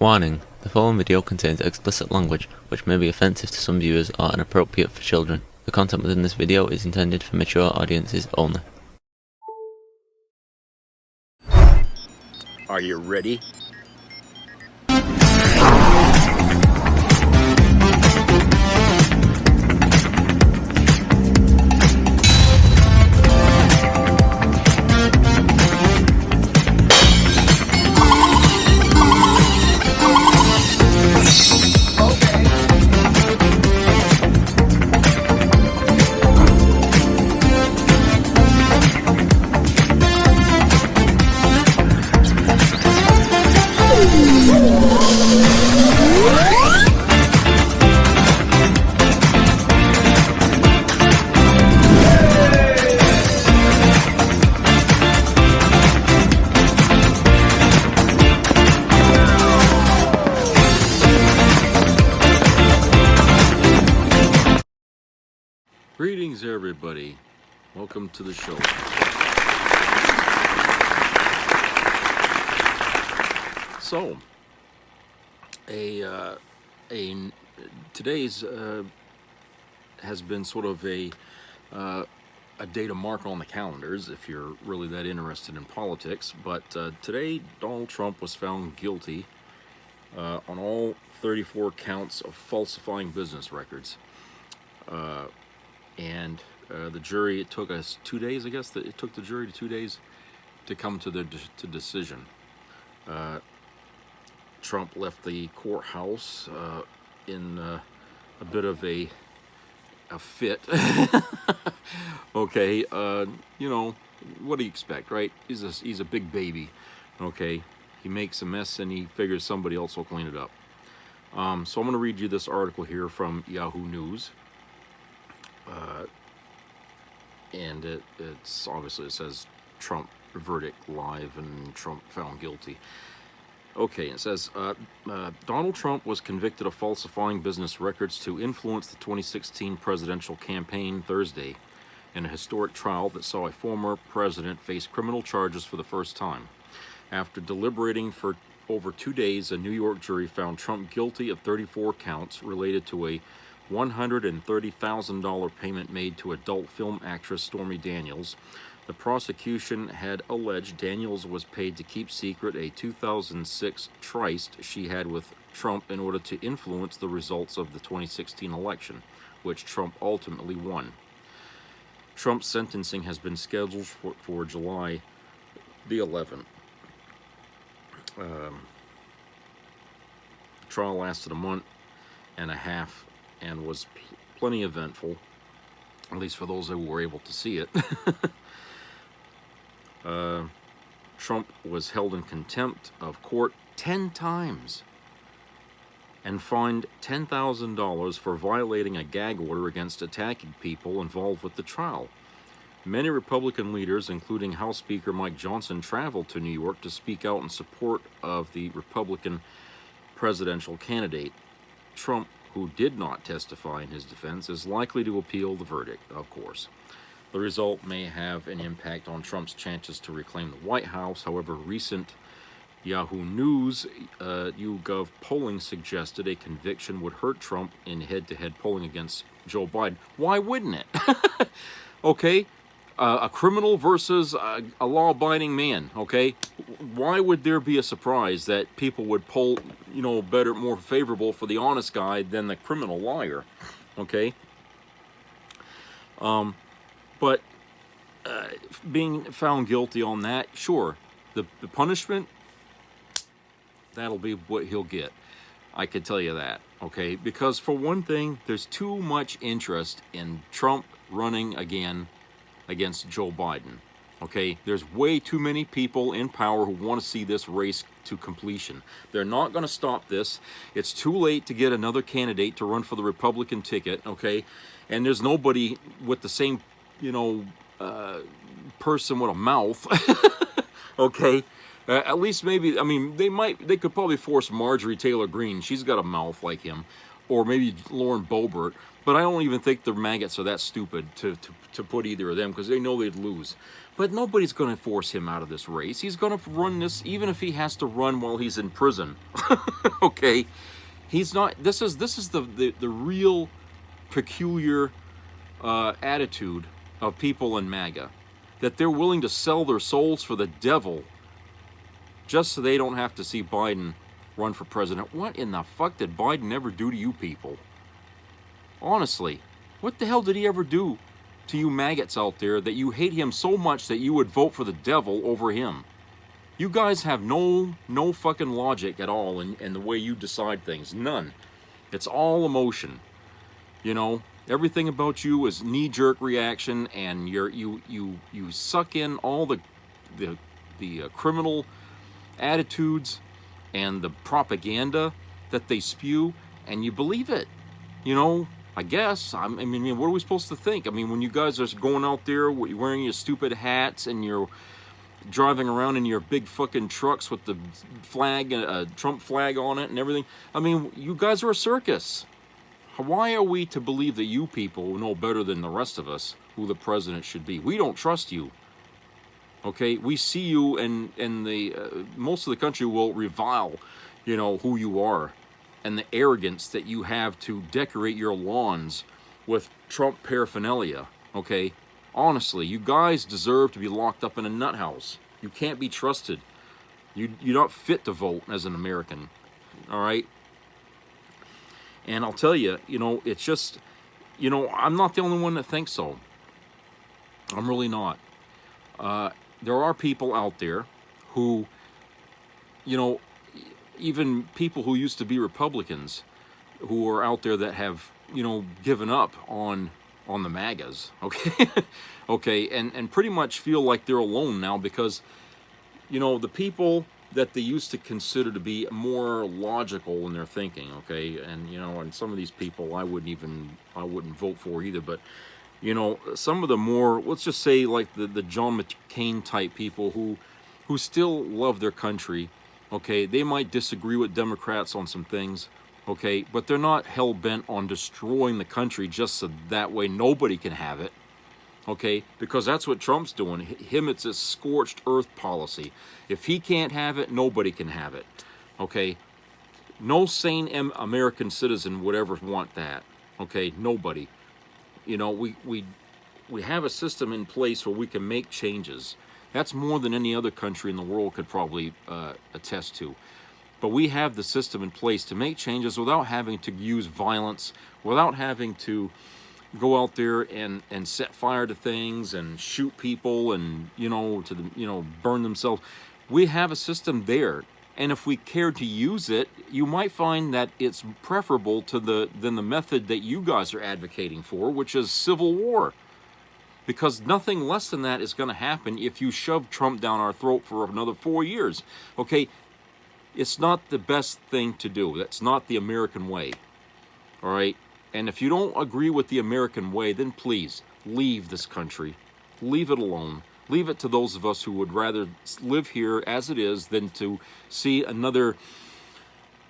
Warning: the following video contains explicit language which may be offensive to some viewers or inappropriate for children. The content within this video is intended for mature audiences only. Are you ready? Greetings, everybody. Welcome to the show. So, today's has been sort of a day to mark on the calendars if you're really that interested in politics. But today, Donald Trump was found guilty on all 34 counts of falsifying business records. And the jury, it took us 2 days, I guess. It took the jury 2 days to come to the decision. Trump left the courthouse in a bit of a fit. Okay, you know, what do you expect, right? He's a big baby, okay? He makes a mess and he figures somebody else will clean it up. So I'm going to read you this article here from Yahoo News. And it's obviously, it says Trump verdict live and Trump found guilty. Okay, it says Donald Trump was convicted of falsifying business records to influence the 2016 presidential campaign Thursday in a historic trial that saw a former president face criminal charges for the first time. After deliberating for over 2 days, a New York jury found Trump guilty of 34 counts related to a $130,000 payment made to adult film actress Stormy Daniels. The prosecution had alleged Daniels was paid to keep secret a 2006 tryst she had with Trump in order to influence the results of the 2016 election, which Trump ultimately won. Trump's sentencing has been scheduled for July the 11th. The trial lasted a month and a half and was plenty eventful, at least for those who were able to see it. Trump was held in contempt of court 10 times and fined $10,000 for violating a gag order against attacking people involved with the trial. Many Republican leaders, including House Speaker Mike Johnson, traveled to New York to speak out in support of the Republican presidential candidate. Trump, who did not testify in his defense, is likely to appeal the verdict, of course. The result may have an impact on Trump's chances to reclaim the White House. However, recent Yahoo News YouGov polling suggested a conviction would hurt Trump in head-to-head polling against Joe Biden. Why wouldn't it? Okay, a criminal versus a law-abiding man, okay? Why would there be a surprise that people would poll, you know, better, more favorable for the honest guy than the criminal liar, okay? But being found guilty on that, sure, the punishment, that'll be what he'll get. I can tell you that, okay? Because for one thing, there's too much interest in Trump running again against Joe Biden, okay? There's way too many people in power who want to see this race to completion. They're not going to stop this. It's too late to get another candidate to run for the Republican ticket, okay? And there's nobody with the same, you know, person with a mouth, okay? At least maybe, I mean, they could probably force Marjorie Taylor Greene. She's got a mouth like him. Or maybe Lauren Boebert. But I don't even think the maggots are that stupid to put either of them, because they know they'd lose. But nobody's going to force him out of this race. He's going to run this, even if he has to run while he's in prison. Okay, he's not. This is the real peculiar attitude of people in MAGA, that they're willing to sell their souls for the devil just so they don't have to see Biden run for president. What in the fuck did Biden ever do to you people? Honestly, what the hell did he ever do to you maggots out there that you hate him so much that you would vote for the devil over him? You guys have no fucking logic at all in the way you decide things. None. It's all emotion. You know, everything about you is knee-jerk reaction, and you suck in all the criminal attitudes and the propaganda that they spew, and you believe it. You know, I guess. I mean, what are we supposed to think? I mean, when you guys are going out there wearing your stupid hats and you're driving around in your big fucking trucks with the flag, Trump flag on it and everything. I mean, you guys are a circus. Why are we to believe that you people know better than the rest of us who the president should be? We don't trust you. Okay, we see you, and the most of the country will revile, you know, who you are, and the arrogance that you have to decorate your lawns with Trump paraphernalia. Okay, honestly, you guys deserve to be locked up in a nut house. You can't be trusted. You're not fit to vote as an American. All right, and I'll tell you, you know, it's just, you know, I'm not the only one that thinks so. I'm really not. There are people out there who, you know, even people who used to be Republicans, who are out there that have, you know, given up on the MAGAs, okay? Okay, and pretty much feel like they're alone now because, you know, the people that they used to consider to be more logical in their thinking, okay? And, you know, and some of these people I wouldn't vote for either, but, you know, some of the more, let's just say like the John McCain type people who still love their country, okay? They might disagree with Democrats on some things, okay? But they're not hell-bent on destroying the country just so that way nobody can have it, okay? Because that's what Trump's doing. Him, it's a scorched earth policy. If he can't have it, nobody can have it, okay? No sane American citizen would ever want that, okay? Nobody. You know, we have a system in place where we can make changes. That's more than any other country in the world could probably attest to. But we have the system in place to make changes without having to use violence, without having to go out there and set fire to things and shoot people and, you know, to the, you know, burn themselves. We have a system there. And if we care to use it, you might find that it's preferable to than the method that you guys are advocating for, which is civil war. Because nothing less than that is going to happen if you shove Trump down our throat for another 4 years. Okay, it's not the best thing to do. That's not the American way. All right? And if you don't agree with the American way, then please leave this country. Leave it alone. Leave it to those of us who would rather live here as it is than to see another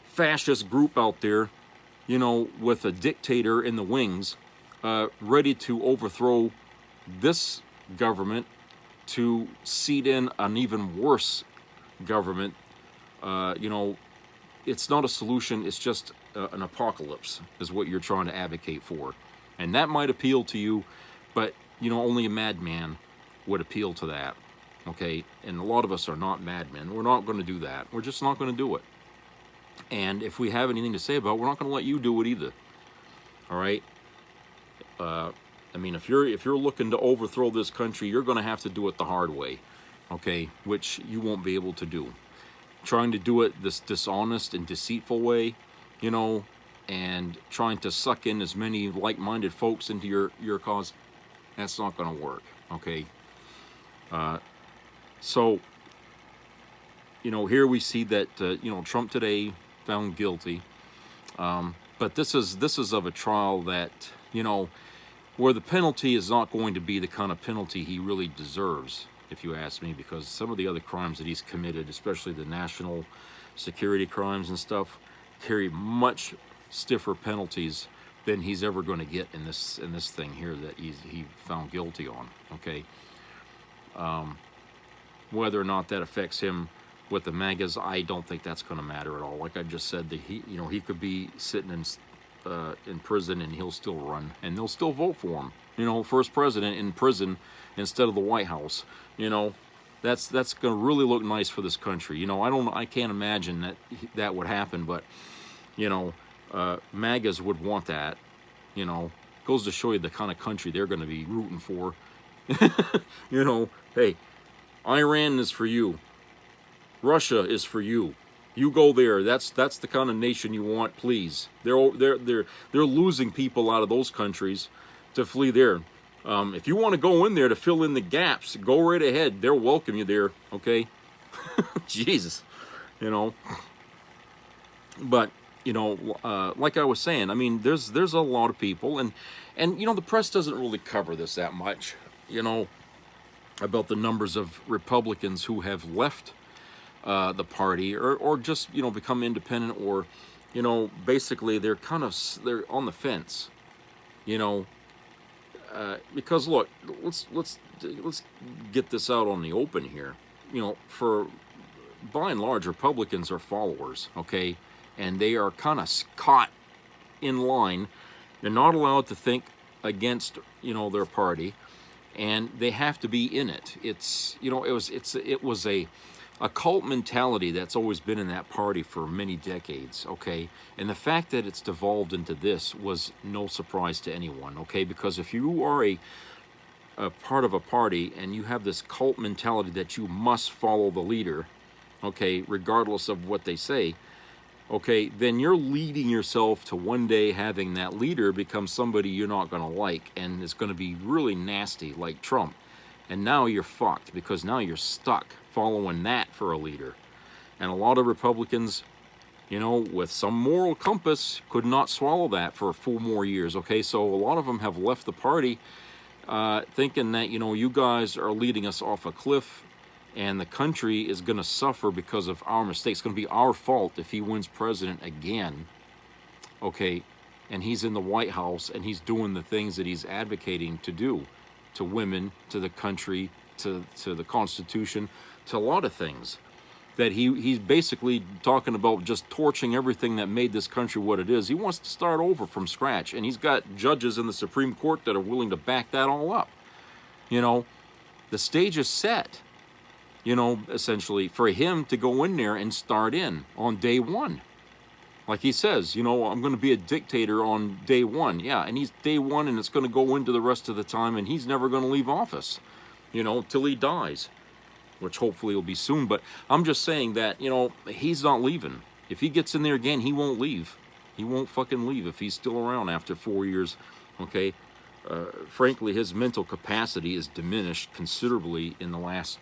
fascist group out there, you know, with a dictator in the wings, ready to overthrow this government to seat in an even worse government. You know, it's not a solution. It's just an apocalypse is what you're trying to advocate for. And that might appeal to you, but, you know, only a madman would appeal to that, okay? And a lot of us are not madmen. We're not going to do that. We're just not going to do it. And if we have anything to say about it, we're not going to let you do it either, all right? I mean, if you're looking to overthrow this country, you're going to have to do it the hard way, okay? Which you won't be able to do. Trying to do it this dishonest and deceitful way, you know, and trying to suck in as many like-minded folks into your cause, that's not going to work, okay? So, you know, here we see that, you know, Trump today found guilty. But this is of a trial that, you know, where the penalty is not going to be the kind of penalty he really deserves, if you ask me, because some of the other crimes that he's committed, especially the national security crimes and stuff, carry much stiffer penalties than he's ever going to get in this thing here that he found guilty on, okay? Whether or not that affects him with the MAGAs, I don't think that's going to matter at all. Like I just said, that he could be sitting in prison and he'll still run, and they'll still vote for him. First president in prison instead of the White House. That's going to really look nice for this country. I can't imagine that would happen, but MAGAs would want that. Goes to show you the kind of country they're going to be rooting for. Hey, Iran is for you. Russia is for you. You go there. That's the kind of nation you want, please. They're losing people out of those countries to flee there. If you want to go in there to fill in the gaps, go right ahead. They'll welcome you there, okay? Jesus, But like I was saying, I mean, there's a lot of people, and the press doesn't really cover this that much, about the numbers of Republicans who have left the party or just become independent, or basically they're on the fence, because look, let's get this out on the open here. For by and large, Republicans are followers, okay, and they are kind of caught in line. They're not allowed to think against their party, and they have to be in it. It was a cult mentality that's always been in that party for many decades, okay? And the fact that it's devolved into this was no surprise to anyone, okay? Because if you are a part of a party and you have this cult mentality that you must follow the leader, okay, regardless of what they say, okay, then you're leading yourself to one day having that leader become somebody you're not going to like, and it's going to be really nasty, like Trump. And now you're fucked, because now you're stuck following that for a leader. And a lot of Republicans, with some moral compass, could not swallow that for 4 more years, okay? So a lot of them have left the party thinking that, you guys are leading us off a cliff, and the country is going to suffer because of our mistakes. It's going to be our fault if he wins president again, okay? And he's in the White House, and he's doing the things that he's advocating to do. To women, to the country, to the Constitution, to a lot of things. That he's basically talking about just torching everything that made this country what it is. He wants to start over from scratch, and he's got judges in the Supreme Court that are willing to back that all up. The stage is set, essentially, for him to go in there and start in on day one. Like he says, I'm going to be a dictator on day one. Yeah, and he's day one, and it's going to go into the rest of the time, and he's never going to leave office, till he dies, which hopefully will be soon. But I'm just saying that, he's not leaving. If he gets in there again, he won't leave. He won't fucking leave if he's still around after 4 years, okay? Frankly, his mental capacity is diminished considerably in the last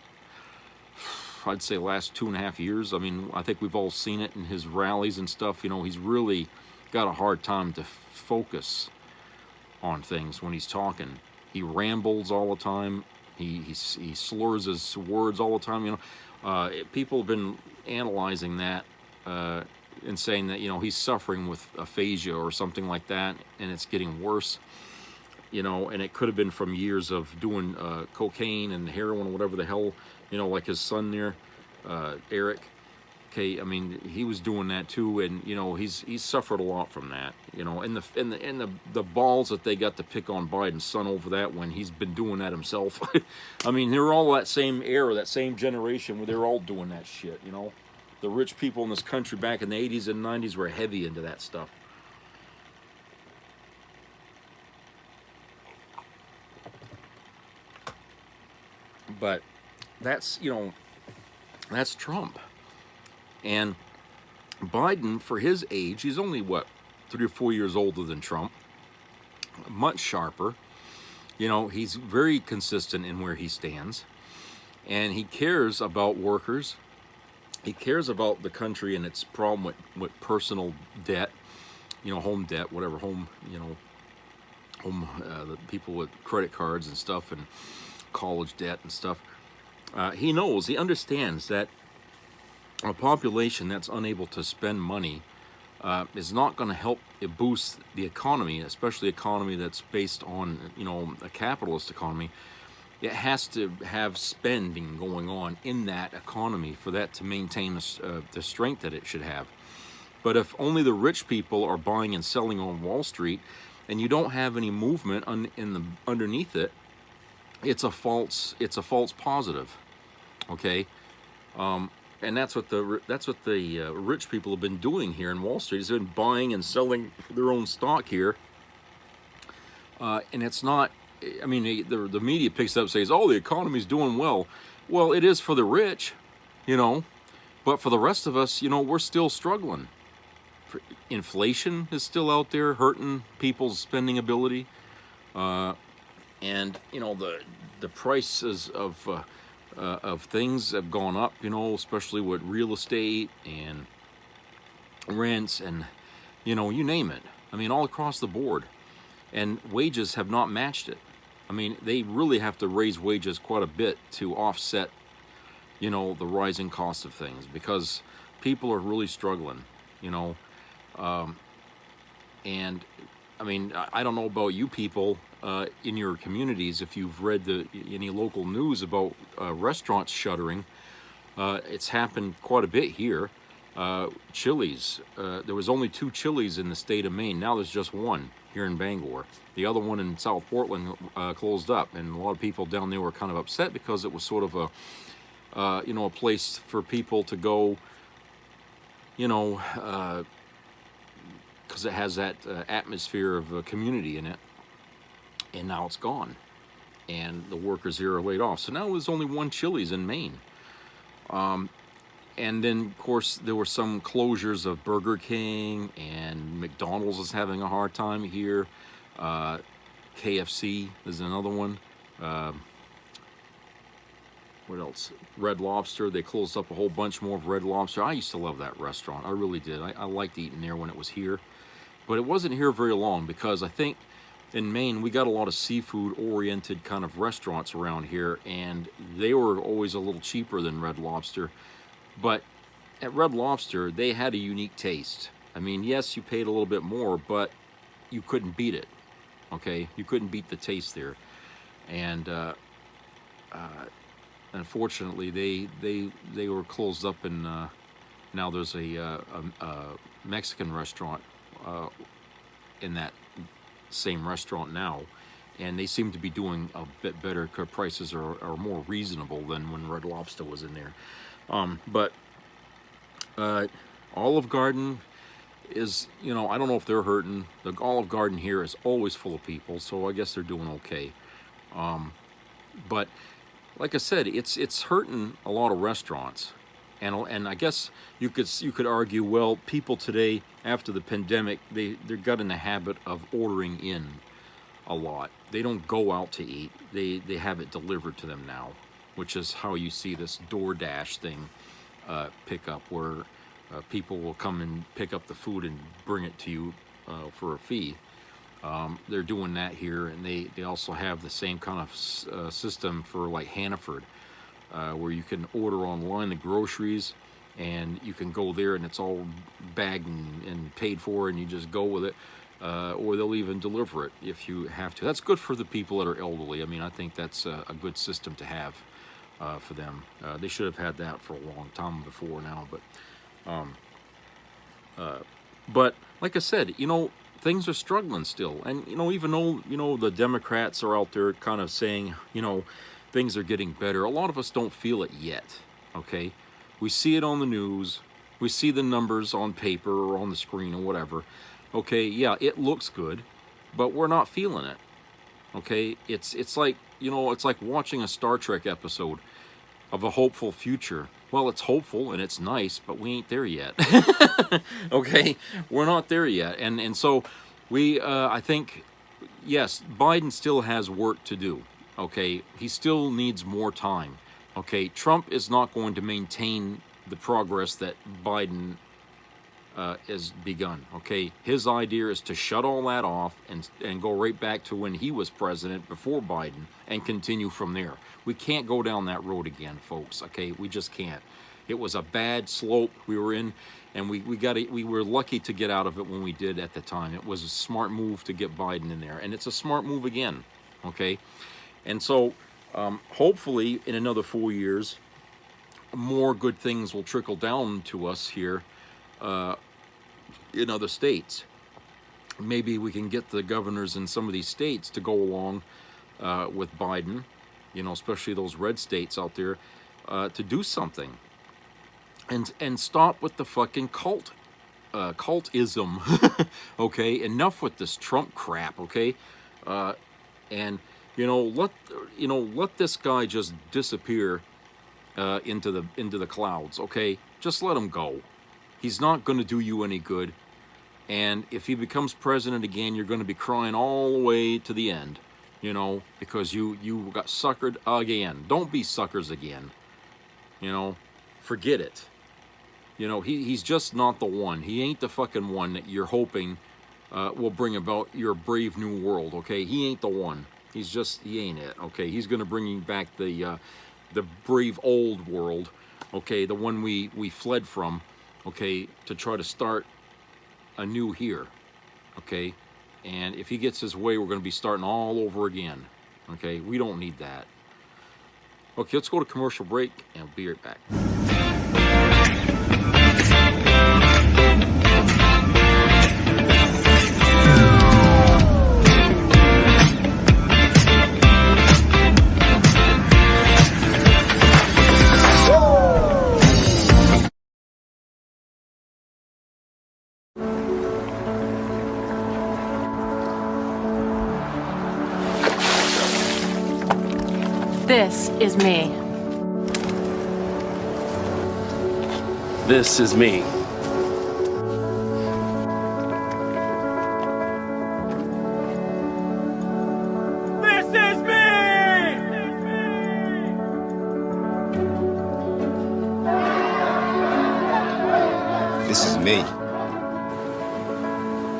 2.5 years. I mean, I think we've all seen it in his rallies and stuff. He's really got a hard time to focus on things when he's talking. He rambles all the time. He slurs his words all the time. People have been analyzing that and saying that he's suffering with aphasia or something like that, and it's getting worse. And it could have been from years of doing cocaine and heroin or whatever the hell. Like his son there, Eric. Okay, I mean, he was doing that too, and he's suffered a lot from that. And the balls that they got to pick on Biden's son over that when he's been doing that himself. I mean, they're all that same era, that same generation where they're all doing that shit. The rich people in this country back in the 80s and 90s were heavy into that stuff. But that's Trump. And Biden, for his age, he's only 3 or 4 years older than Trump, much sharper. He's very consistent in where he stands, and he cares about workers. He cares about the country and its problem with personal debt, home debt, whatever, the people with credit cards and stuff, and college debt and stuff. He understands that a population that's unable to spend money is not going to help boost the economy, especially economy that's based on, a capitalist economy. it has to have spending going on in that economy for that to maintain the strength that it should have. But if only the rich people are buying and selling on Wall Street, and you don't have any movement underneath it, it's a false positive. Okay, and that's what the rich people have been doing here in Wall Street. Is they've been buying and selling their own stock here, and it's not. I mean, the media picks it up and says, "Oh, the economy's doing well." Well, it is for the rich, but for the rest of us, we're still struggling. Inflation is still out there hurting people's spending ability, and the prices of things have gone up. Especially with real estate and rents and you name it. I mean, all across the board, and wages have not matched it. I mean, they really have to raise wages quite a bit to offset the rising cost of things, because people are really struggling. And I mean, I don't know about you people in your communities, if you've read any local news about restaurants shuttering. It's happened quite a bit here. Chili's, there was only 2 Chili's in the state of Maine. Now there's just one here in Bangor. The other one in South Portland closed up, and a lot of people down there were kind of upset because it was sort of a place for people to go, because it has that atmosphere of a community in it, and now it's gone, and the workers here are laid off. So now there's only 1 Chili's in Maine. And then, of course, there were some closures of Burger King, and McDonald's is having a hard time here. KFC is another one. What else? Red Lobster. They closed up a whole bunch more of Red Lobster. I used to love that restaurant. I really did. I liked eating there when it was here. But it wasn't here very long, because I think in Maine we got a lot of seafood-oriented kind of restaurants around here, and they were always a little cheaper than Red Lobster. But at Red Lobster, they had a unique taste. I mean, yes, you paid a little bit more, but you couldn't beat it. Okay, you couldn't beat the taste there. And unfortunately, they were closed up, and now there's a Mexican restaurant in that same restaurant now, and they seem to be doing a bit better. Prices are more reasonable than when Red Lobster was in there. But Olive Garden is, I don't know if they're hurting. The Olive Garden here is always full of people, so I guess they're doing okay. But like I said, it's hurting a lot of restaurants, and I guess you could argue, well, people today after the pandemic, they got in the habit of ordering in a lot. They don't go out to eat. They have it delivered to them now, which is how you see this DoorDash thing pick up, where people will come and pick up the food and bring it to you for a fee. They're doing that here, and they also have the same kind of system for like Hannaford, where you can order online the groceries, and you can go there and it's all bagged and paid for, and you just go with it. Or they'll even deliver it if you have to. That's good for the people that are elderly. I mean, I think that's a good system to have for them. They should have had that for a long time before now. But like I said, things are struggling still. And, even though, the Democrats are out there kind of saying, things are getting better, a lot of us don't feel it yet, okay? We see it on the news. We see the numbers on paper or on the screen or whatever. Okay, yeah, it looks good, but we're not feeling it. Okay, it's like, it's like watching a Star Trek episode of a hopeful future. Well, it's hopeful and it's nice, but we ain't there yet. Okay, we're not there yet, and so we, I think, yes, Biden still has work to do. Okay, he still needs more time. Okay, Trump is not going to maintain the progress that Biden has begun. Okay, his idea is to shut all that off and go right back to when he was president before Biden and continue from there. We can't go down that road again, folks. Okay, we just can't. It was a bad slope we were in, and we were lucky to get out of it when we did at the time. It was a smart move to get Biden in there, and it's a smart move again. Okay, and so Hopefully, in another 4 years, more good things will trickle down to us here in other states. Maybe we can get the governors in some of these states to go along with Biden, especially those red states out there, to do something and stop with the fucking cultism. Okay, enough with this Trump crap. Okay, and let this guy just disappear into the clouds. Okay, just let him go. He's not going to do you any good. And if he becomes president again, you're going to be crying all the way to the end, because you got suckered again. Don't be suckers again. Forget it. He's just not the one. He ain't the fucking one that you're hoping will bring about your brave new world. Okay, he ain't the one. He ain't it. Okay, he's going to bring you back the brave old world. Okay, the one we fled from. Okay, to try to start anew here. Okay, and if he gets his way, we're going to be starting all over again. Okay, we don't need that. Okay, let's go to commercial break and I'll be right back. This is me. This is me. This is me! This is me.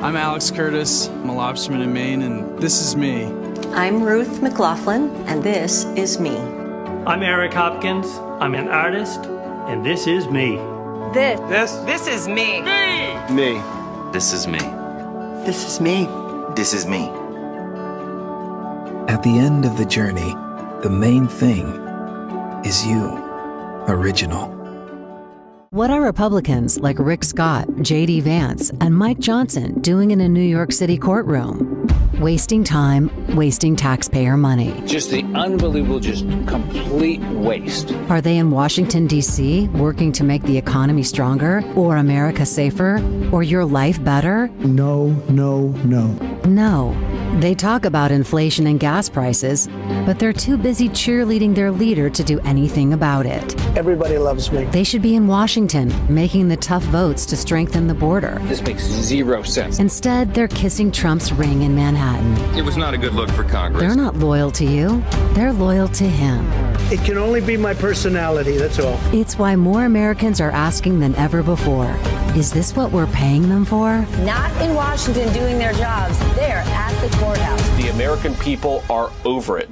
I'm Alex Curtis. I'm a lobsterman in Maine, and this is me. I'm Ruth McLaughlin, and this is me. I'm Eric Hopkins. I'm an artist, and this is me. This is me. Me. This is me. This is me. This is me. At the end of the journey, the main thing is you. Original. What are Republicans like Rick Scott, J.D. Vance, and Mike Johnson doing in a New York City courtroom? Wasting time, wasting taxpayer money. Just the unbelievable, just complete waste. Are they in Washington, D.C., working to make the economy stronger, or America safer, or your life better? No. No. They talk about inflation and gas prices, but they're too busy cheerleading their leader to do anything about it. Everybody loves me. They should be in Washington, making the tough votes to strengthen the border. This makes zero sense. Instead, they're kissing Trump's ring in Manhattan. It was not a good look for Congress. They're not loyal to you. They're loyal to him. It can only be my personality, that's all. It's why more Americans are asking than ever before. Is this what we're paying them for? Not in Washington doing their jobs. They're at the courthouse. The American people are over it.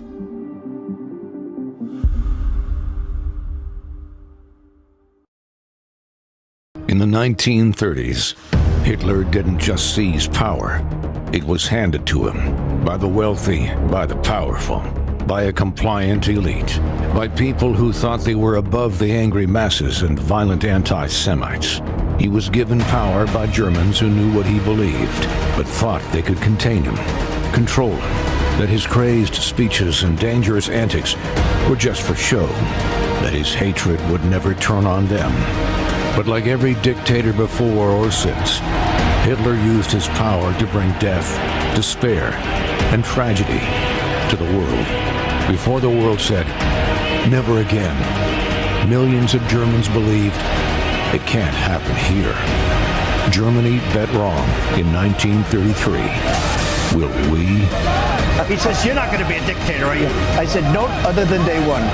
In the 1930s, Hitler didn't just seize power. It was handed to him by the wealthy, by the powerful, by a compliant elite, by people who thought they were above the angry masses and violent anti-Semites. He was given power by Germans who knew what he believed, but thought they could contain him, control him, that his crazed speeches and dangerous antics were just for show, that his hatred would never turn on them. But like every dictator before or since, Hitler used his power to bring death, despair, and tragedy to the world. Before the world said, never again, millions of Germans believed, it can't happen here. Germany bet wrong in 1933. Will we? He says, you're not going to be a dictator, are you? I said, no, other than day one.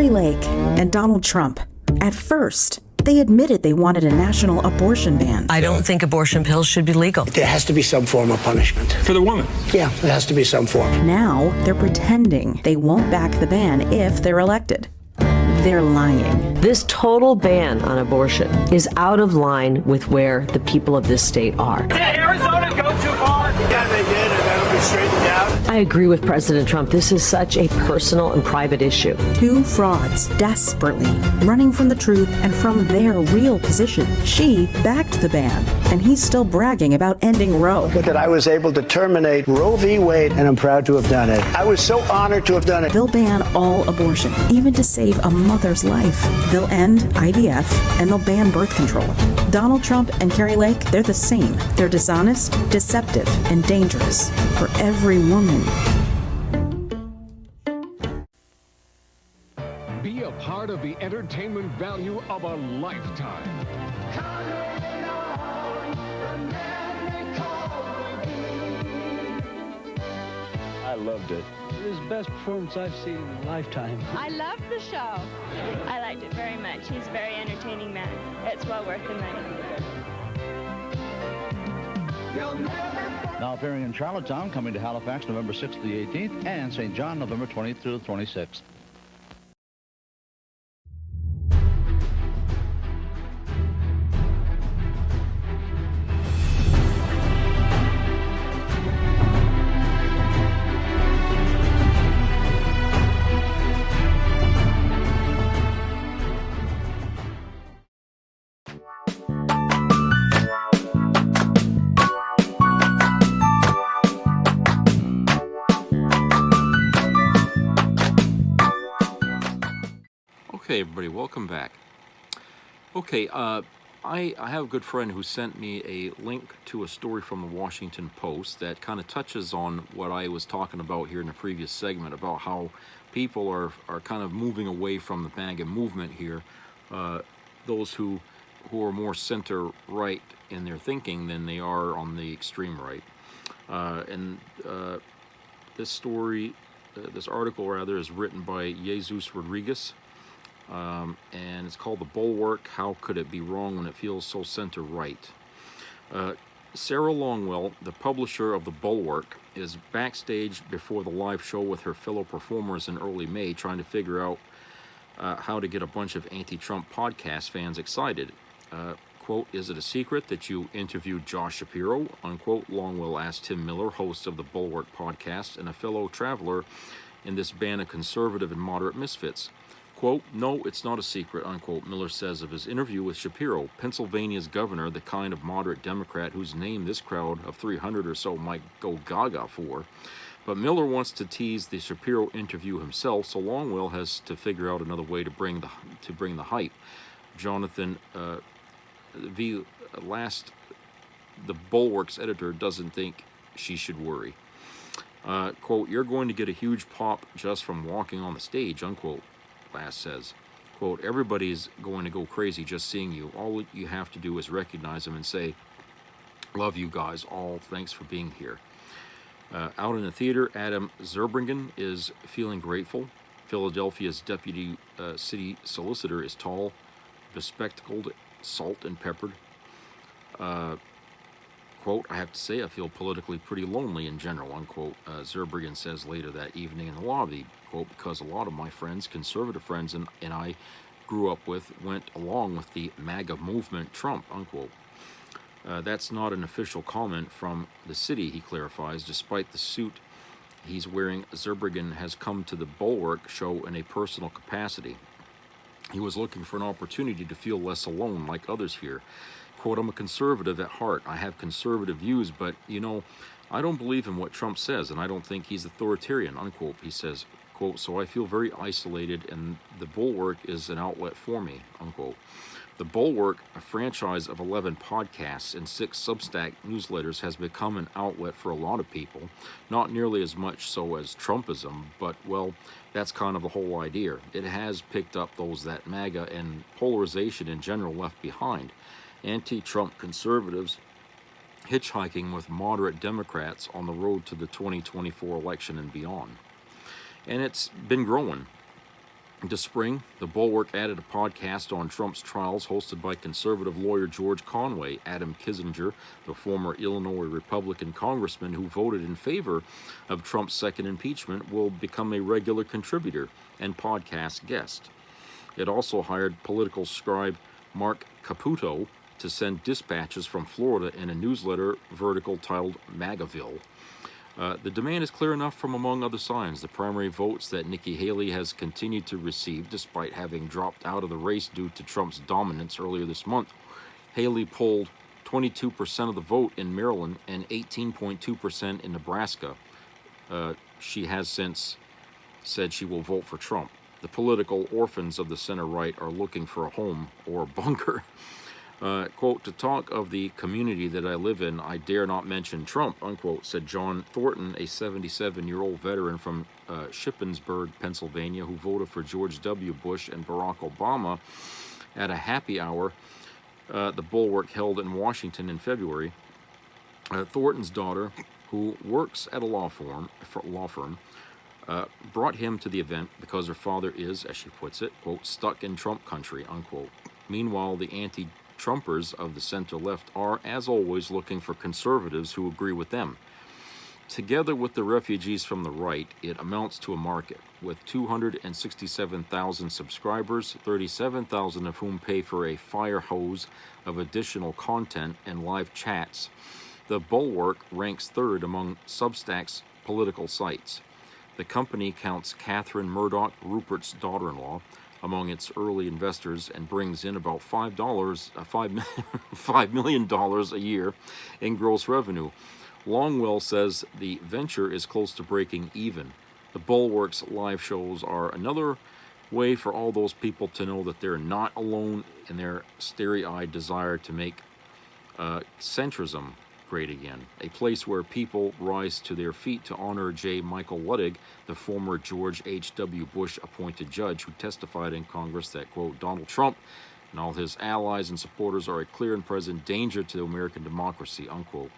Kari Lake and Donald Trump. At first, they admitted they wanted a national abortion ban. I don't think abortion pills should be legal. There has to be some form of punishment. For the woman. Yeah, there has to be some form. Now, they're pretending they won't back the ban if they're elected. They're lying. This total ban on abortion is out of line with where the people of this state are. Did Arizona go too far? Yeah, they did, and that'll be straightened out. I agree with President Trump. This is such a personal and private issue. Two frauds desperately running from the truth and from their real position. She backed the ban, and he's still bragging about ending Roe. That I was able to terminate Roe v. Wade, and I'm proud to have done it. I was so honored to have done it. They'll ban all abortion, even to save a mother's life. They'll end IVF, and they'll ban birth control. Donald Trump and Kari Lake, they're the same. They're dishonest, deceptive, and dangerous for every woman. Be a part of the entertainment value of a lifetime. I loved it. It was the best performance I've seen in a lifetime. I loved the show. I liked it very much. He's a very entertaining man. It's well worth the money. Now appearing in Charlottetown, coming to Halifax November 6th to the 18th, and St. John November 20th through the 26th. Okay, everybody, welcome back. Okay, I have a good friend who sent me a link to a story from the Washington Post that kind of touches on what I was talking about here in the previous segment, about how people are kind of moving away from the MAGA movement here, those who are more center-right in their thinking than they are on the extreme right. This story, this article rather, is written by Jesus Rodriguez, and it's called The Bulwark, How Could It Be Wrong When It Feels So Center-Right? Sarah Longwell, the publisher of The Bulwark, is backstage before the live show with her fellow performers in early May, trying to figure out how to get a bunch of anti-Trump podcast fans excited. Quote, "Is it a secret that you interviewed Josh Shapiro?" Unquote, Longwell asked Tim Miller, host of the Bulwark podcast and a fellow traveler in this band of conservative and moderate misfits. Quote, "No, it's not a secret," unquote, Miller says of his interview with Shapiro, Pennsylvania's governor, the kind of moderate Democrat whose name this crowd of 300 or so might go gaga for. But Miller wants to tease the Shapiro interview himself, so Longwell has to figure out another way to bring the hype. Jonathan the Bulwark's editor doesn't think she should worry. Quote, "You're going to get a huge pop just from walking on the stage," unquote, Last says. Quote, "Everybody's going to go crazy just seeing you. All you have to do is recognize them and say, 'Love you guys all. Thanks for being here.'" Out in the theater, Adam Zerbringer is feeling grateful. Philadelphia's deputy city solicitor is tall, bespectacled, salt and peppered. Quote, "I have to say I feel politically pretty lonely in general," unquote, Zerbringer says later that evening in the lobby. Quote, "Because a lot of my friends, conservative friends, and I grew up with went along with the MAGA movement, Trump," unquote. That's not an official comment from the city, he clarifies. Despite the suit he's wearing, Zerbringer has come to the Bulwark show in a personal capacity. He was looking for an opportunity to feel less alone like others here. Quote, "I'm a conservative at heart. I have conservative views, but, I don't believe in what Trump says, and I don't think he's authoritarian," unquote, he says. Quote, "So I feel very isolated, and the Bulwark is an outlet for me," unquote. The Bulwark, a franchise of 11 podcasts and 6 Substack newsletters, has become an outlet for a lot of people. Not nearly as much so as Trumpism, but, well, that's kind of the whole idea. It has picked up those that MAGA and polarization in general left behind. Anti-Trump conservatives hitchhiking with moderate Democrats on the road to the 2024 election and beyond. And it's been growing. This spring, the Bulwark added a podcast on Trump's trials hosted by conservative lawyer George Conway. Adam Kinzinger, the former Illinois Republican congressman who voted in favor of Trump's second impeachment, will become a regular contributor and podcast guest. It also hired political scribe Mark Caputo to send dispatches from Florida in a newsletter vertical titled MAGAville. The demand is clear enough from among other signs. The primary votes that Nikki Haley has continued to receive despite having dropped out of the race due to Trump's dominance earlier this month. Haley polled 22% of the vote in Maryland and 18.2% in Nebraska. She has since said she will vote for Trump. The political orphans of the center-right are looking for a home or a bunker. Quote, to talk of the community that I live in, I dare not mention Trump, unquote, said John Thornton, a 77-year-old veteran from Shippensburg, Pennsylvania, who voted for George W. Bush and Barack Obama at a happy hour the Bulwark held in Washington in February. Thornton's daughter, who works at a law firm, brought him to the event because her father is, as she puts it, quote, stuck in Trump country, unquote. Meanwhile, the anti-Trumpers of the center-left are, as always, looking for conservatives who agree with them. Together with the refugees from the right, it amounts to a market. With 267,000 subscribers, 37,000 of whom pay for a fire hose of additional content and live chats, the Bulwark ranks third among Substack's political sites. The company counts Catherine Murdoch, Rupert's daughter-in-law, among its early investors and brings in about $5 million a year in gross revenue. Longwell says the venture is close to breaking even. The Bulwark's live shows are another way for all those people to know that they're not alone in their starry-eyed desire to make centrism great again, a place where people rise to their feet to honor J. Michael Luttig, the former George H.W. Bush appointed judge who testified in Congress that, quote, Donald Trump and all his allies and supporters are a clear and present danger to American democracy, unquote.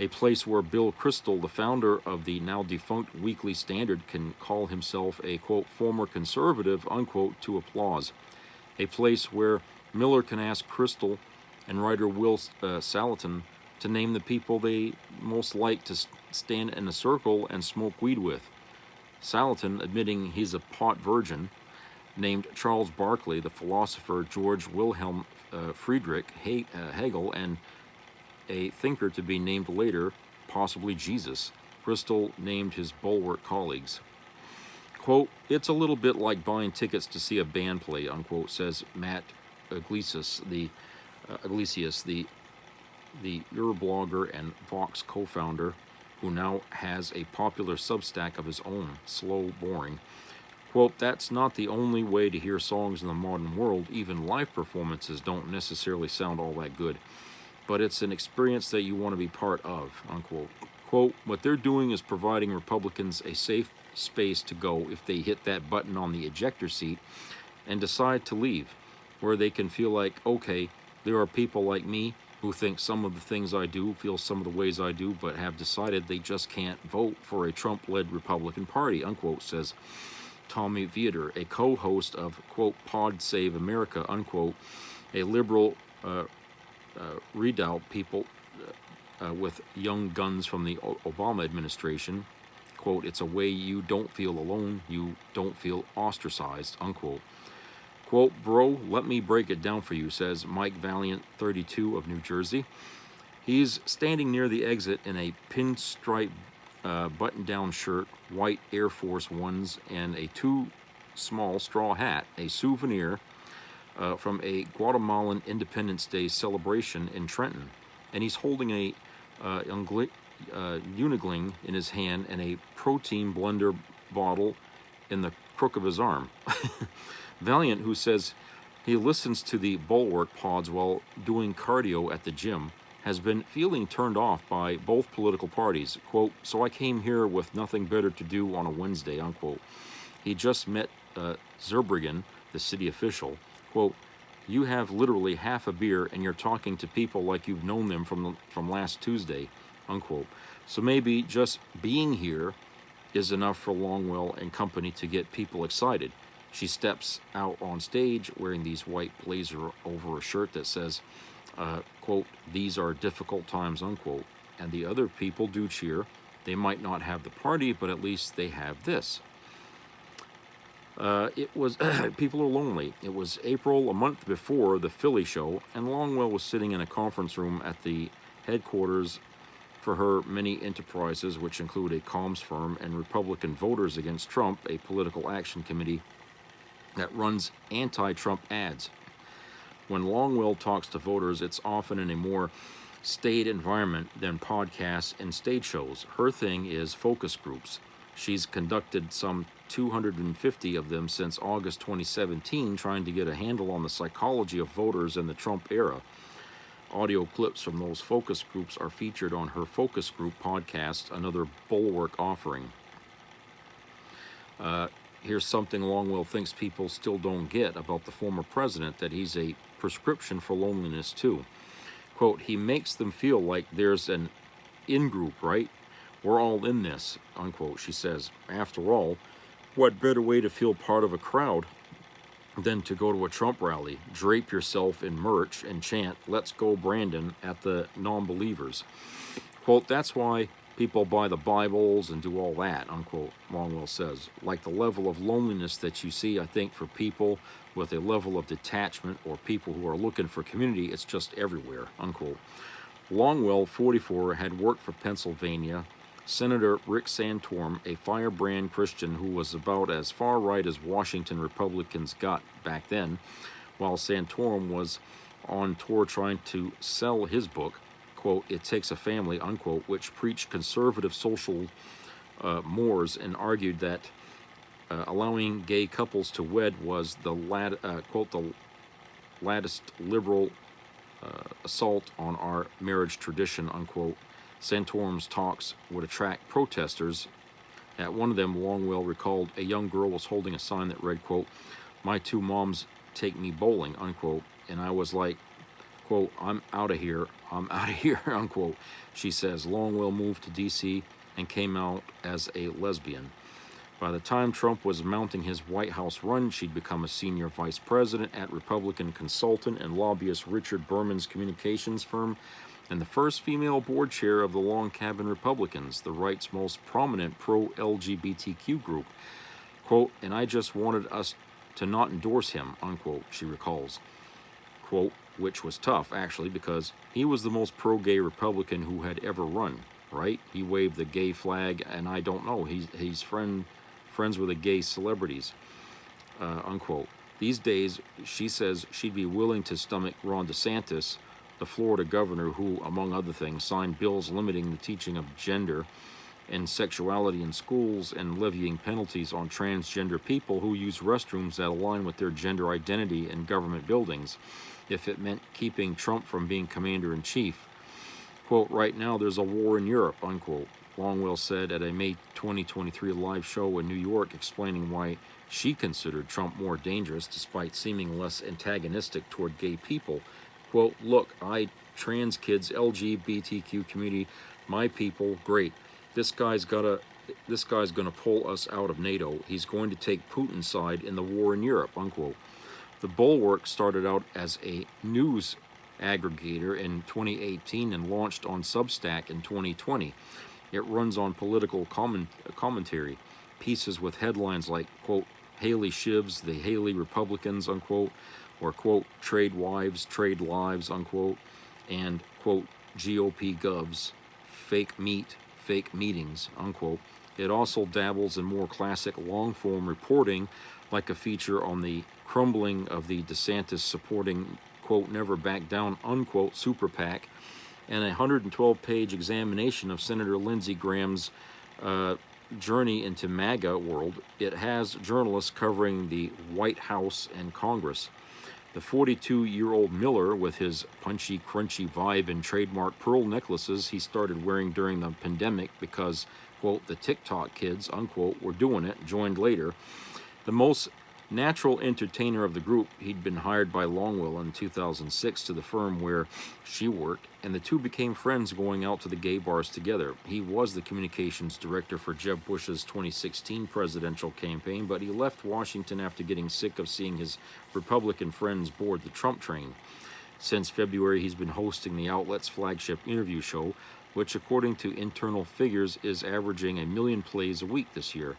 A place where Bill Kristol, the founder of the now defunct Weekly Standard, can call himself a, quote, former conservative, unquote, to applause. A place where Miller can ask Kristol and writer Will Salatin to name the people they most like to stand in a circle and smoke weed with. Salatin, admitting he's a pot virgin, named Charles Barkley, the philosopher George Wilhelm Friedrich Hegel, and a thinker to be named later, possibly Jesus. Kristol named his Bulwark colleagues. Quote, it's a little bit like buying tickets to see a band play, unquote, says Matt Iglesias, the Euroblogger and Vox co-founder, who now has a popular Substack of his own, Slow Boring. Quote, that's not the only way to hear songs in the modern world. Even live performances don't necessarily sound all that good. But it's an experience that you want to be part of, unquote. Quote, what they're doing is providing Republicans a safe space to go if they hit that button on the ejector seat and decide to leave, where they can feel like, okay, there are people like me who think some of the things I do, feel some of the ways I do, but have decided they just can't vote for a Trump-led Republican Party, unquote, says Tommy Vietor, a co-host of, quote, Pod Save America, unquote, a liberal redoubt people with young guns from the Obama administration. Quote, it's a way you don't feel alone, you don't feel ostracized, unquote. Quote, bro, let me break it down for you, says Mike Valiant, 32, of New Jersey. He's standing near the exit in a pinstripe button-down shirt, white Air Force Ones, and a too small straw hat, a souvenir from a Guatemalan Independence Day celebration in Trenton. And he's holding a Unigling in his hand and a protein blender bottle in the crook of his arm. Valiant, who says he listens to the Bulwark pods while doing cardio at the gym, has been feeling turned off by both political parties. Quote, so I came here with nothing better to do on a Wednesday, unquote. He just met Zurbriggen, the city official. Quote, you have literally half a beer and you're talking to people like you've known them from last Tuesday, unquote. So maybe just being here is enough for Longwell and company to get people excited. She steps out on stage wearing these white blazer over a shirt that says, quote, "These are difficult times," unquote. And the other people do cheer. They might not have the party, but at least they have this. It was people are lonely. It was April, a month before the Philly show, and Longwell was sitting in a conference room at the headquarters for her many enterprises, which include a comms firm and Republican Voters Against Trump, a political action committee that runs anti-Trump ads. When Longwell talks to voters, it's often in a more staid environment than podcasts and stage shows. Her thing is focus groups. She's conducted some 250 of them since August 2017, trying to get a handle on the psychology of voters in the Trump era. Audio clips from those focus groups are featured on her Focus Group podcast, another Bulwark offering. Here's something Longwell thinks people still don't get about the former president, that he's a prescription for loneliness too. Quote, "He makes them feel like there's an in-group, right? We're all in this," unquote, she says. After all, what better way to feel part of a crowd than to go to a Trump rally, drape yourself in merch, and chant, "Let's go Brandon," at the non-believers. Quote, "That's why people buy the Bibles and do all that," unquote, Longwell says. Like the level of loneliness that you see, I think, for people with a level of detachment or people who are looking for community, it's just everywhere, unquote. Longwell, 44, had worked for Pennsylvania Senator Rick Santorum, a firebrand Christian who was about as far right as Washington Republicans got back then, while Santorum was on tour trying to sell his book, quote, "It Takes a Family," unquote, which preached conservative social mores and argued that allowing gay couples to wed was the latest liberal assault on our marriage tradition, unquote. Santorum's talks would attract protesters. At one of them, Longwell recalled a young girl was holding a sign that read, quote, "My two moms take me bowling," unquote, and I was like, quote, I'm out of here, unquote. She says Longwell moved to D.C. and came out as a lesbian. By the time Trump was mounting his White House run, she'd become a senior vice president at Republican consultant and lobbyist Richard Berman's communications firm, and the first female board chair of the Long Cabin Republicans, the right's most prominent pro-LGBTQ group. Quote, "And I just wanted us to not endorse him," unquote, she recalls. Quote, which was tough, actually, because he was the most pro-gay Republican who had ever run, right? He waved the gay flag, and I don't know, he's friends with the gay celebrities, unquote. These days, she says she'd be willing to stomach Ron DeSantis, the Florida governor who, among other things, signed bills limiting the teaching of gender and sexuality in schools and levying penalties on transgender people who use restrooms that align with their gender identity in government buildings, if it meant keeping Trump from being commander-in-chief. Quote, "Right now there's a war in Europe," unquote, Longwell said at a May 2023 live show in New York, explaining why she considered Trump more dangerous despite seeming less antagonistic toward gay people. Quote, "Look, trans kids, LGBTQ community, my people, great. This guy's gonna pull us out of NATO. He's going to take Putin's side in the war in Europe," unquote. The Bulwark started out as a news aggregator in 2018 and launched on Substack in 2020. It runs on political commentary, pieces with headlines like, quote, "Haley shivs the Haley Republicans," unquote, or, quote, "Trade wives, trade lives," unquote, and, quote, "GOP govs, fake meat, fake meetings," unquote. It also dabbles in more classic long-form reporting, like a feature on the crumbling of the DeSantis supporting, quote, "Never Back Down," unquote, super PAC, and a 112-page examination of Senator Lindsey Graham's journey into MAGA world. It has journalists covering the White House and Congress. The 42-year-old Miller, with his punchy, crunchy vibe and trademark pearl necklaces he started wearing during the pandemic because, quote, "the TikTok kids," unquote, were doing it, joined later. The most natural entertainer of the group, he'd been hired by Longwell in 2006 to the firm where she worked, and the two became friends going out to the gay bars together. He was the communications director for Jeb Bush's 2016 presidential campaign, but he left Washington after getting sick of seeing his Republican friends board the Trump train. Since February, he's been hosting the outlet's flagship interview show, which, according to internal figures, is averaging 1 million plays a week this year.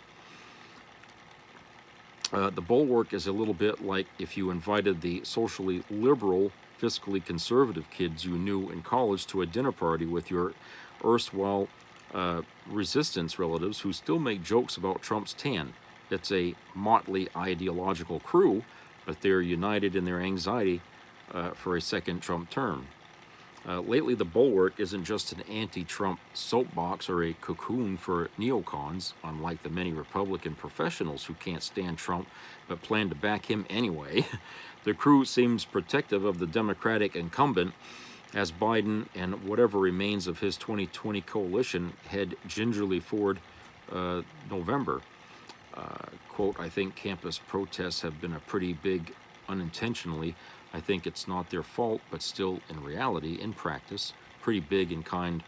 The Bulwark is a little bit like if you invited the socially liberal, fiscally conservative kids you knew in college to a dinner party with your erstwhile resistance relatives who still make jokes about Trump's tan. It's a motley ideological crew, but they're united in their anxiety for a second Trump term. Lately, the Bulwark isn't just an anti-Trump soapbox or a cocoon for neocons, unlike the many Republican professionals who can't stand Trump but plan to back him anyway. The crew seems protective of the Democratic incumbent as Biden and whatever remains of his 2020 coalition head gingerly forward November. Quote, I think campus protests have been a pretty big unintentionally. I think it's not their fault, but still, in reality, in practice, pretty big and kind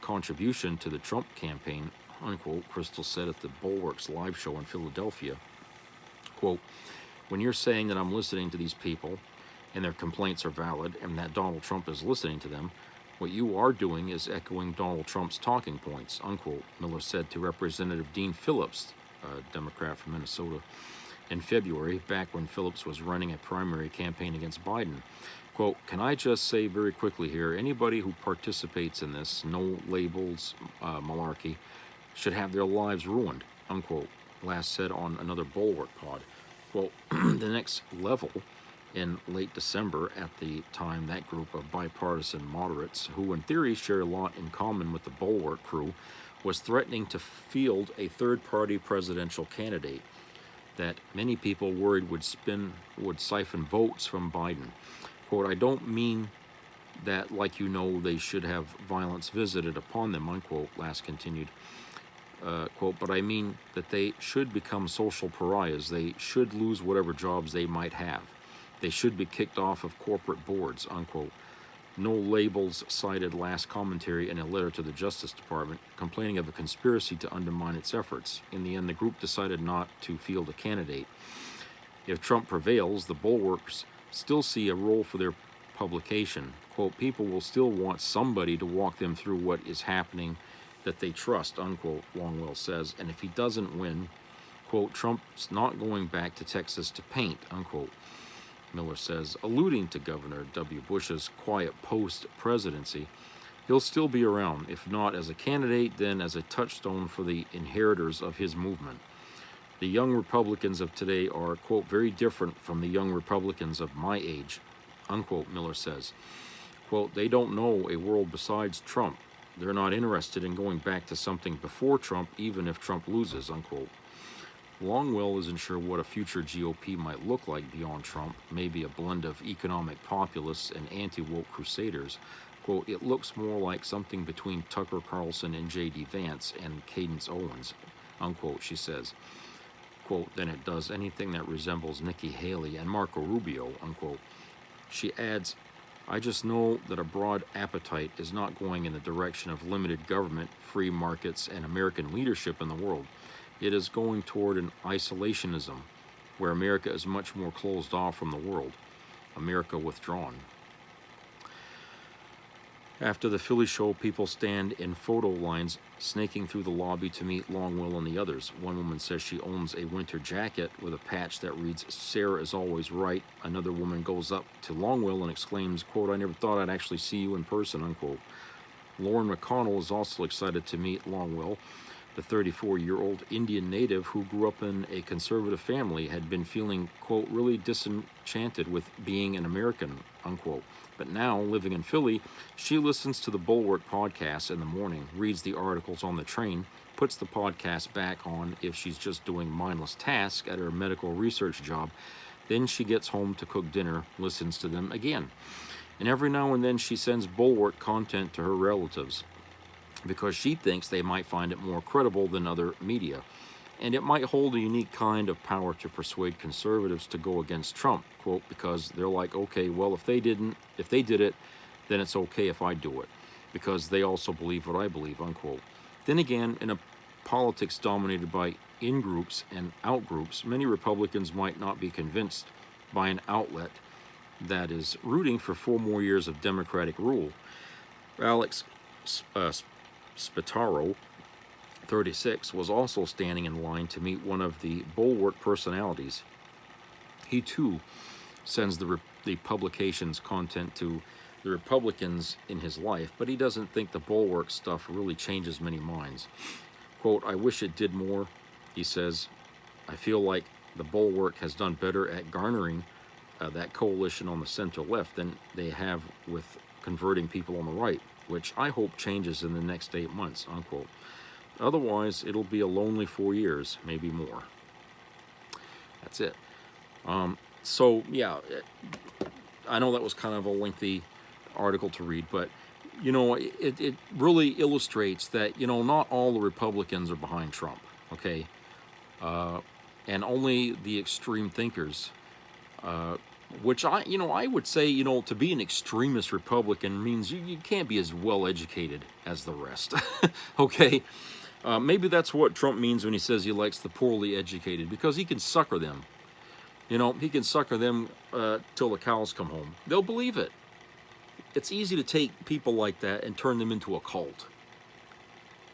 contribution to the Trump campaign, unquote, Crystal said at the Bulwark's live show in Philadelphia. Quote, when you're saying that I'm listening to these people and their complaints are valid and that Donald Trump is listening to them, what you are doing is echoing Donald Trump's talking points, unquote, Miller said to Representative Dean Phillips, a Democrat from Minnesota, in February, back when Phillips was running a primary campaign against Biden. Quote, can I just say very quickly here, anybody who participates in this no labels malarkey should have their lives ruined, unquote, last said on another Bulwark pod. Well, the next level in late December, at the time that group of bipartisan moderates, who in theory share a lot in common with the Bulwark crew, was threatening to field a third-party presidential candidate that many people worried would siphon votes from Biden. Quote, I don't mean that, like you know, they should have violence visited upon them, unquote, last continued. Quote, but I mean that they should become social pariahs. They should lose whatever jobs they might have. They should be kicked off of corporate boards, unquote. No labels cited last commentary in a letter to the Justice Department, complaining of a conspiracy to undermine its efforts. In the end, the group decided not to field a candidate. If Trump prevails, the Bulwarks still see a role for their publication. Quote, people will still want somebody to walk them through what is happening that they trust, unquote, Longwell says. And if he doesn't win, quote, Trump's not going back to Texas to paint, unquote, Miller says, alluding to Governor W. Bush's quiet post-presidency. He'll still be around, if not as a candidate, then as a touchstone for the inheritors of his movement. The young Republicans of today are, quote, very different from the young Republicans of my age, unquote, Miller says. Quote, they don't know a world besides Trump. They're not interested in going back to something before Trump, even if Trump loses, unquote. Longwell isn't sure what a future GOP might look like beyond Trump, maybe a blend of economic populists and anti-woke crusaders. Quote, it looks more like something between Tucker Carlson and J.D. Vance and Cadence Owens, unquote, she says. Quote, than it does anything that resembles Nikki Haley and Marco Rubio, unquote. She adds, I just know that a broad appetite is not going in the direction of limited government, free markets, and American leadership in the world. It is going toward an isolationism, where America is much more closed off from the world, America withdrawn. After the Philly show, people stand in photo lines, snaking through the lobby to meet Longwell and the others. One woman says she owns a winter jacket with a patch that reads, Sarah is always right. Another woman goes up to Longwell and exclaims, quote, I never thought I'd actually see you in person, unquote. Lauren McConnell is also excited to meet Longwell. The 34-year-old Indian native who grew up in a conservative family had been feeling, quote, really disenchanted with being an American, unquote. But now, living in Philly, she listens to the Bulwark podcast in the morning, reads the articles on the train, puts the podcast back on if she's just doing mindless tasks at her medical research job. Then she gets home to cook dinner, listens to them again. And every now and then she sends Bulwark content to her relatives, because she thinks they might find it more credible than other media. and it might hold a unique kind of power to persuade conservatives to go against Trump, quote, because they're like, okay, well, if they did it, then it's okay if I do it, because they also believe what I believe, unquote. Then again, in a politics dominated by in-groups and out-groups, many Republicans might not be convinced by an outlet that is rooting for 4 more years of Democratic rule. Alex Spataro, 36, was also standing in line to meet one of the Bulwark personalities. He too sends the publication's content to the Republicans in his life, but he doesn't think the Bulwark stuff really changes many minds. Quote, I wish it did more, he says. I feel like the Bulwark has done better at garnering that coalition on the center left than they have with converting people on the right, which I hope changes in the next 8 months, unquote. Otherwise, it'll be a lonely 4 years, maybe more. That's it. So, yeah, I know that was kind of a lengthy article to read, but, you know, it really illustrates that, you know, not all the Republicans are behind Trump, okay? And only the extreme thinkers, which I would say, you know, to be an extremist Republican means you can't be as well educated as the rest, okay? Maybe that's what Trump means when he says he likes the poorly educated, because he can sucker them. You know, he can sucker them till the cows come home. They'll believe it. It's easy to take people like that and turn them into a cult.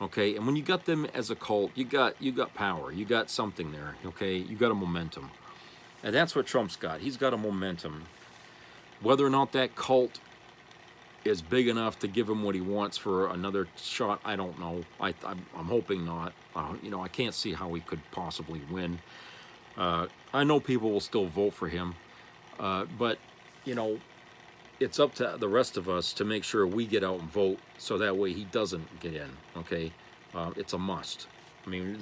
Okay, and when you got them as a cult, you got power. You got something there. Okay, you got a momentum, and that's what Trump's got. He's got a momentum. Whether or not that cult is big enough to give him what he wants for another shot, I don't know. I'm hoping not. You know, I can't see how he could possibly win. I know people will still vote for him, but you know, it's up to the rest of us to make sure we get out and vote, so that way he doesn't get in. Okay, it's a must. I mean,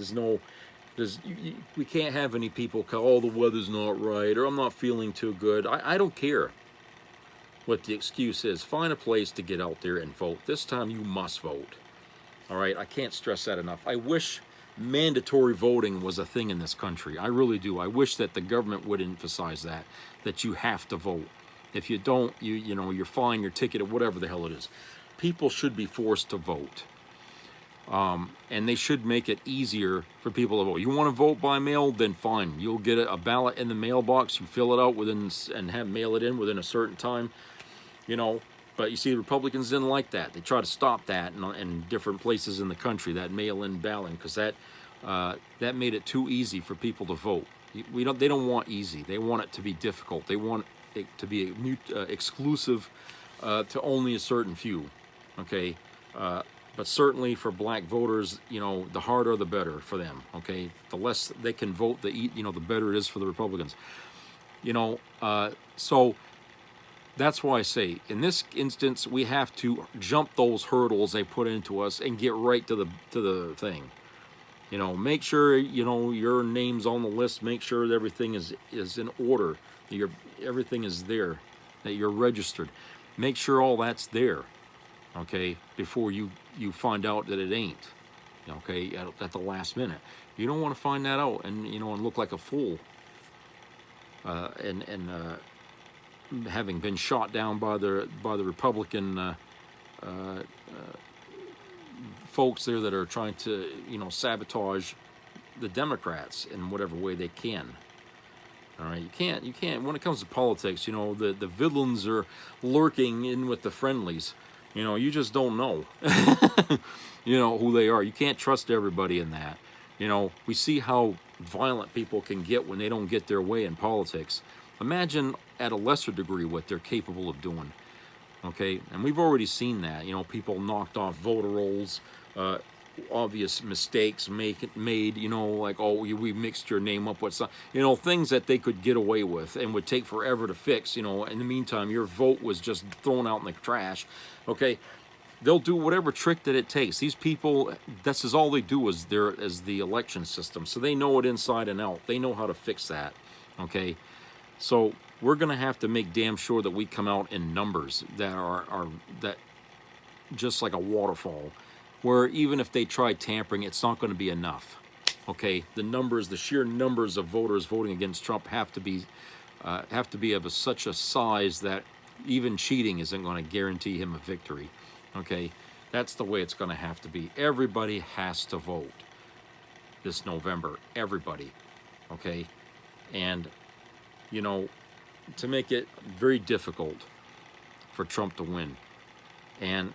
we can't have any people call, oh, the weather's not right, or I'm not feeling too good. I don't care what the excuse is. Find a place to get out there and vote. This time you must vote. All right, I can't stress that enough. I wish mandatory voting was a thing in this country. I really do. I wish that the government would emphasize that you have to vote. If you don't, you know, you're fine, your ticket, or whatever the hell it is. People should be forced to vote. And they should make it easier for people to vote. You want to vote by mail? Then fine. You'll get a ballot in the mailbox. You fill it out mail it in within a certain time. You know, but you see, the Republicans didn't like that. They try to stop that in different places in the country, that mail-in balloting, because that made it too easy for people to vote. They don't want easy. They want it to be difficult. They want it to be exclusive to only a certain few. Okay, but certainly for black voters, you know, the harder the better for them. Okay, the less they can vote, the better it is for the Republicans. You know, so. That's why I say, in this instance, we have to jump those hurdles they put into us and get right to the thing. You know, make sure, you know, your name's on the list. Make sure that everything is in order. Everything is there, that you're registered. Make sure all that's there, okay, before you find out that it ain't, okay, at the last minute. You don't want to find that out and look like a fool. Having been shot down by the Republican folks there that are trying to, you know, sabotage the Democrats in whatever way they can. All right, you can't. When it comes to politics, you know, the villains are lurking in with the friendlies. You know, you just don't know, you know, who they are. You can't trust everybody in that. You know, we see how violent people can get when they don't get their way in politics. Imagine at a lesser degree what they're capable of doing, okay? And we've already seen that. You know, people knocked off voter rolls, obvious mistakes made, you know, like, oh, we mixed your name up with some, you know, things that they could get away with and would take forever to fix, you know. In the meantime, your vote was just thrown out in the trash, okay? They'll do whatever trick that it takes. These people, this is all they do is the election system. So they know it inside and out. They know how to fix that, okay? So we're going to have to make damn sure that we come out in numbers that are just like a waterfall, where even if they try tampering, it's not going to be enough. Okay, the sheer numbers of voters voting against Trump have to be of such a size that even cheating isn't going to guarantee him a victory. Okay, that's the way it's going to have to be. Everybody has to vote this November. Everybody. Okay, and you know, to make it very difficult for Trump to win, and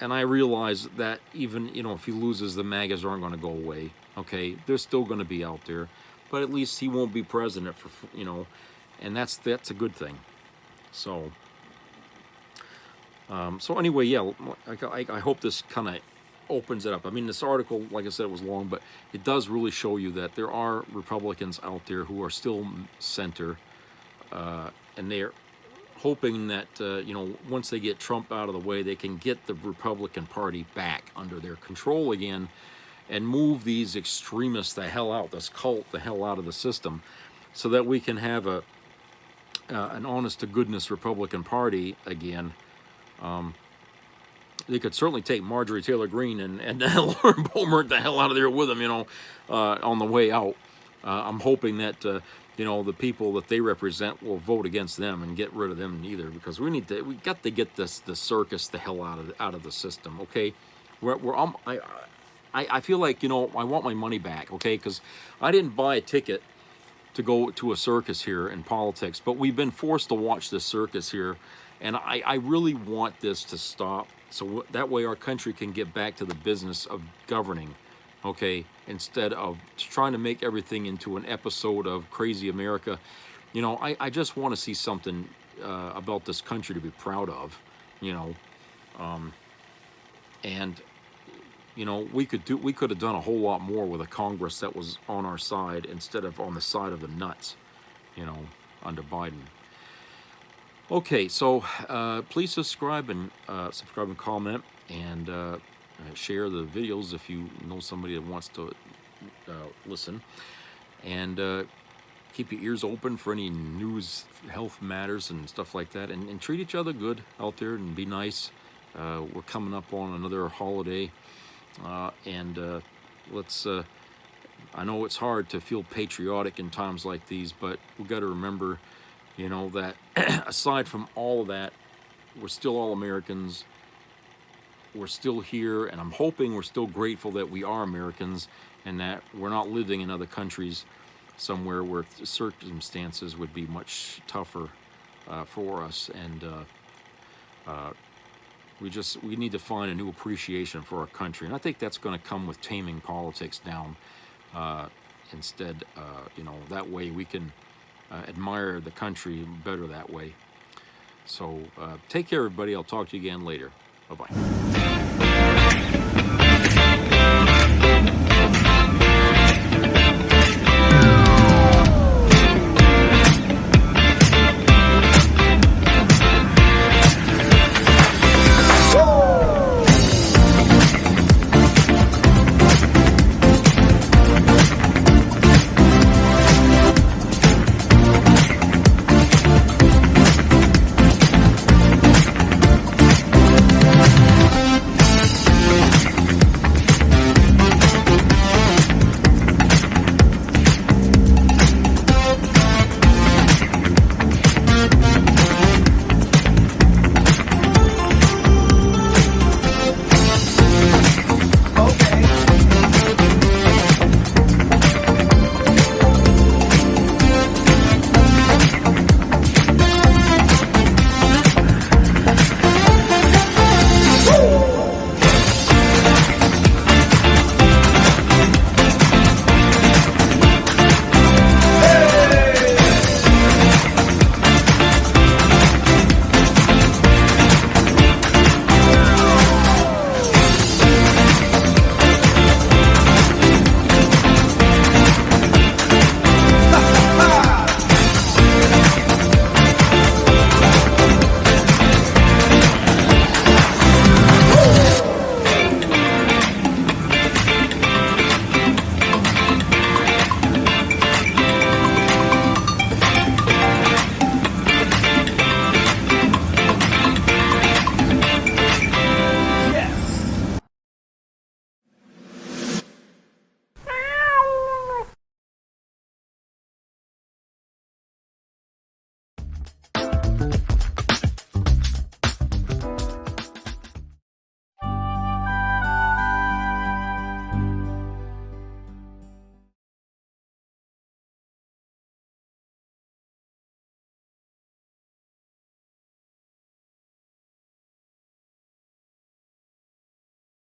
I realize that even, you know, if he loses, the MAGAs aren't going to go away. Okay, they're still going to be out there, but at least he won't be president for, you know, and that's a good thing. So, so anyway, yeah, I hope this kind of opens it up. I mean, this article, like I said, was long, but it does really show you that there are Republicans out there who are still center, and they're hoping that, you know, once they get Trump out of the way, they can get the Republican Party back under their control again and move these extremists the hell out, this cult the hell out of the system, so that we can have an honest-to-goodness Republican Party again. They could certainly take Marjorie Taylor Greene and Lauren Boebert the hell out of there with them, you know, on the way out. I'm hoping that, you know, the people that they represent will vote against them and get rid of them either, because we got to get the circus the hell out of the system. Okay, I feel like, you know, I want my money back. Okay, because I didn't buy a ticket to go to a circus here in politics, but we've been forced to watch this circus here, and I really want this to stop, so that way our country can get back to the business of governing. Okay, instead of trying to make everything into an episode of Crazy America. You know, I just want to see something about this country to be proud of, you know. And, you know, we could have done a whole lot more with a Congress that was on our side instead of on the side of the nuts, you know, under Biden. Okay, so please subscribe and comment, and share the videos if you know somebody that wants to listen, and keep your ears open for any news, health matters and stuff like that, and treat each other good out there and be nice. We're coming up on another holiday, and let's I know it's hard to feel patriotic in times like these, but we've got to remember, you know, that aside from all of that, we're still all Americans. We're still here, and I'm hoping we're still grateful that we are Americans and that we're not living in other countries somewhere where the circumstances would be much tougher for us. And we need to find a new appreciation for our country. And I think that's going to come with taming politics down. Instead, you know, that way we can admire the country better that way. So take care, everybody. I'll talk to you again later. Bye-bye.